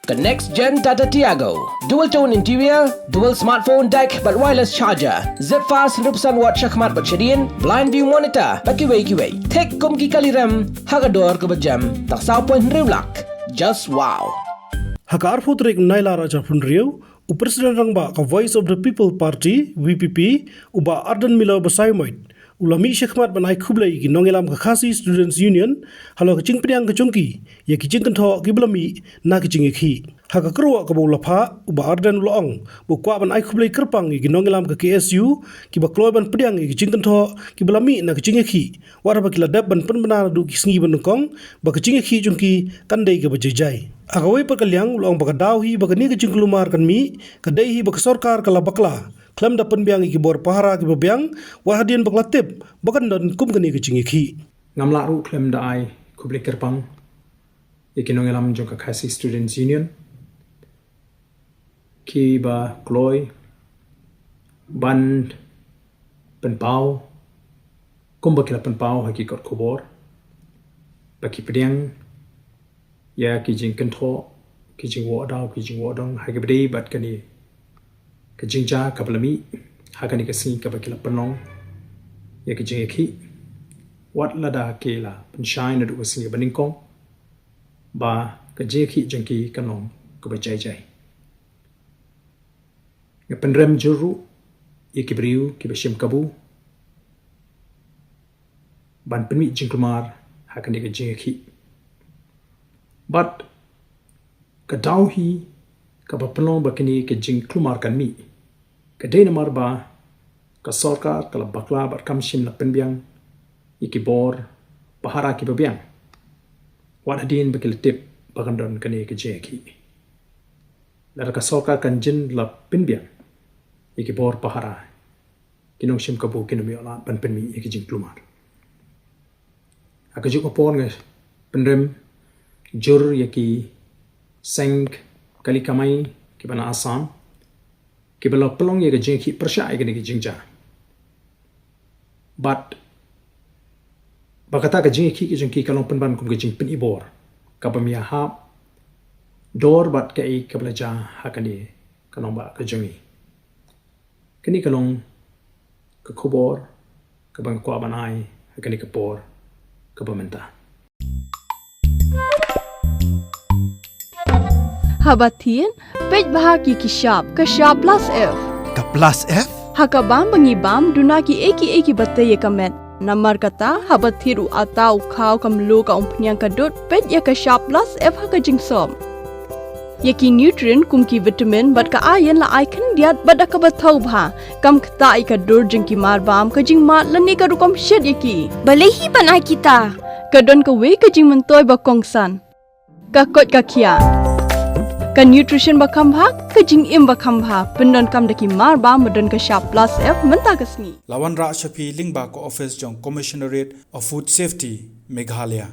ke next gen Tata Tiago. Dual tone interior, dual smartphone deck but wireless charger. Zip fast 100% watt syakmat bersyadian, blind view monitor, bagi way. Tek kum ki kali rem, hagador ke berjam, tak saupoin riulak. Just wow. Haka arfu trek Naila Raja Punriu, Presiden Rangba ka Voice of the People Party, VPP, uba Arden Mila Basaimoit. Ulami syakmat banai kublai ki nongelam ka Khasi Students Union, halo ka cing pediang ka chungki, ya ki cing kentho ki belami na ki cing ikhi. Haka kerwa ka bau lapha, uba Arden Uloong, bu kwa banai kublai kerpang ki nongelam ka KSU, ki ba kloy ban pediang ki cing kentho ki belami na ki cing ikhi. Wara ba ki ladap ban penbenar du ki sngi ban kong, ba ka cing ikhi chungki kandai ka bajai. Agawai perkaliang Uloong ba ka dawhi ba ka ni ka cing kelumar kan mi, ka daihi ba ka sorkar ka labakla. Klaim da penbiang iki bor pahara ki bebiang wahadian baklatip bakan dan kum kani kecing iki ngamla ru klaim da ai kubli kerpang iki nongelam jong ka Khasi Students Union ki ba kloy ban penpau kum bakila penpau haki kot kubor baki pediang ya ki jing kentho ki jing wodong haki bedi bat kani kejingja kablami hakani kasing kabakila penong ya kejing ekhi wat lada kela penshine du kasing baningkong ba kejeki jengki kanong kabajai ya penrem juru ya kibriu kibashim kabu ban penmi jingkumar hakani kejing ekhi but kadauhi kabapenong bakini kejing klumar kan mi kadai namar ba ka sorkar kala bakla bar kamshim na penbiang iki bor pahara ki babiang wat hadin bakil tip bagandon kani kejing ki lar ka sorkar kan jin la penbiang iki bor pahara kinong shim kabu kinomi ola ban penmi iki jing klumar akajuk opon nge penrem jur yaki seng kali kamai ki bana Assam ki bala pelong ye gajing ki persya ye ki jingja but bakata gajing ki jingki kalong penban kum gajing pen ibor kabamia ha dor bat kai kablaja hakani kalong ba gajingi kini kalong ka khobor kabang kwa banai hakani kapor kabamenta Habatin, pej bahagi ki shop plus F. Ka plus F? Hakabam bangibam dunaki eki batte ye kamet. Namar kata habathiru atau kau kamlu ka umpnyang kadut pej ya ka shop plus F haka jingsom. Yaki nutrient kumki vitamin bat ka ayen la icon diat bada ka bathau bha. Kam kta ka dur jingki marbam ka jing mat lani ka rukom shed yaki. Balehi banai kita. Kadon ka we ka jing mentoy ba kongsan. Ka kot ka kia. Ka nutrition bakam bha ka jing im bakam bha pendon kam daki mar ba modon ka sharp plus F menta kasni Lawan Ra Shafi Lingba ko office jong Commissionerate of Food Safety Meghalaya